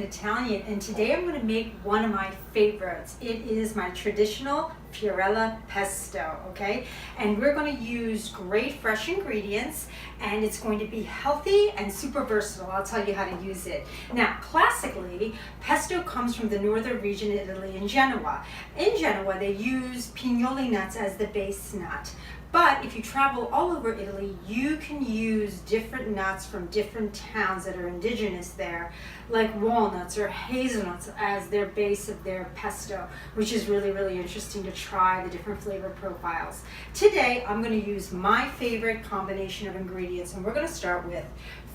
Italian, and today I'm going to make one of my favorites. It is my traditional Fiorella Pesto, okay? And we're going to use great fresh ingredients, and it's going to be healthy and super versatile. I'll tell you how to use it. Now, classically, pesto comes from the northern region of Italy in Genoa. In Genoa, they use pignoli nuts as the base nut. But if you travel all over Italy, you can use different nuts from different towns that are indigenous there, like walnuts or hazelnuts as their base of their pesto, which is really, really interesting to try the different flavor profiles. Today, I'm going to use my favorite combination of ingredients, and we're going to start with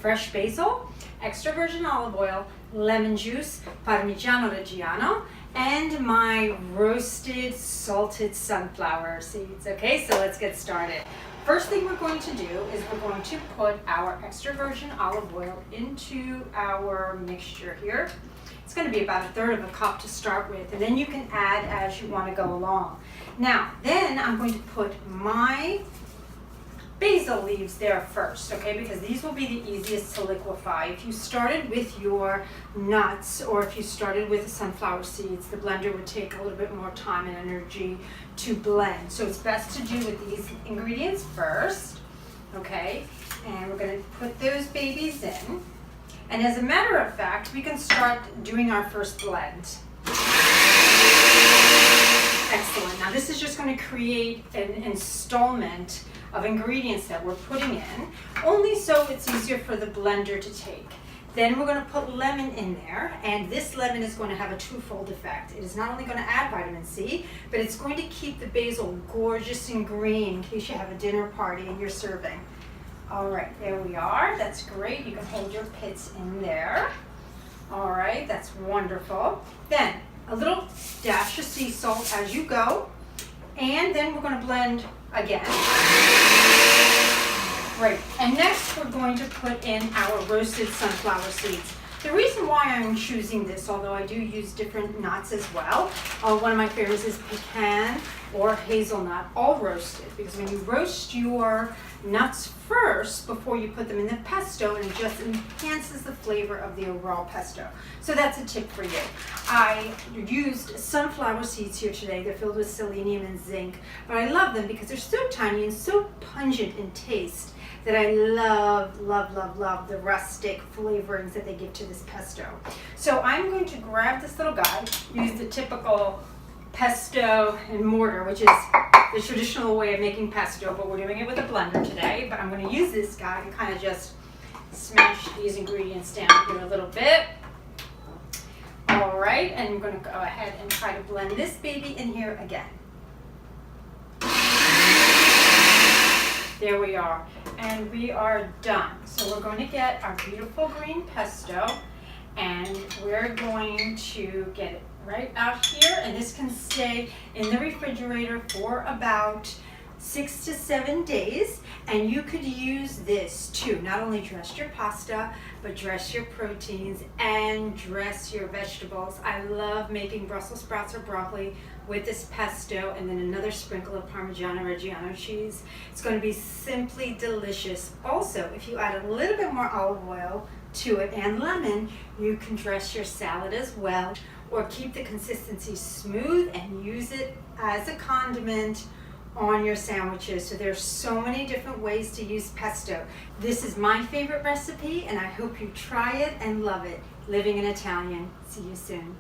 fresh basil, extra virgin olive oil, lemon juice, Parmigiano Reggiano, and my roasted salted sunflower seeds. Okay, so let's get started. First thing we're going to do is we're going to put our extra virgin olive oil into our mixture here. It's going to be about 1/3 of a cup to start with, and then you can add as you want to go along. Now, then I'm going to put my basil leaves there first, okay, because these will be the easiest to liquefy. If you started with your nuts or if you started with the sunflower seeds, the blender would take a little bit more time and energy to blend. So it's best to do with these ingredients first, okay, and we're going to put those babies in. And as a matter of fact, we can start doing our first blend. Excellent. Now this is just going to create an installment of ingredients that we're putting in, only so it's easier for the blender to take. Then we're going to put lemon in there, and this lemon is going to have a twofold effect. It is not only going to add vitamin C, but it's going to keep the basil gorgeous and green in case you have a dinner party and you're serving. All right, there we are. That's great. You can hold your pits in there. All right, that's wonderful. Then a little dash of sea salt as you go, and then we're going to blend again. Great. And next we're going to put in our roasted sunflower seeds. The reason why I'm choosing this, although I do use different nuts as well, one of my favorites is pecan or hazelnut, all roasted, because when you roast your nuts first before you put them in the pesto, it just enhances the flavor of the overall pesto. So that's a tip for you. I used sunflower seeds here today. They're filled with selenium and zinc, but I love them because they're so tiny and so pungent in taste that I love, love, love, love the rustic flavorings that they give to this pesto. So I'm going to grab this little guy, use the typical pesto and mortar, which is the traditional way of making pesto, but we're doing it with a blender today. But I'm going to use this guy and kind of just smash these ingredients down here a little bit. All right, and I'm going to go ahead and try to blend this baby in here again. There we are, and we are done. So we're going to get our beautiful green pesto, and we're going to get it right out here, and this can stay in the refrigerator for about 6 to 7 days, and you could use this to not only dress your pasta, but dress your proteins and dress your vegetables. I love making Brussels sprouts or broccoli with this pesto, and then another sprinkle of Parmigiano Reggiano cheese. It's going to be simply delicious. Also, if you add a little bit more olive oil to it and lemon, you can dress your salad as well, or keep the consistency smooth and use it as a condiment on your sandwiches. So there's so many different ways to use pesto. This is my favorite recipe, and I hope you try it and love it. Living in Italian. See you soon.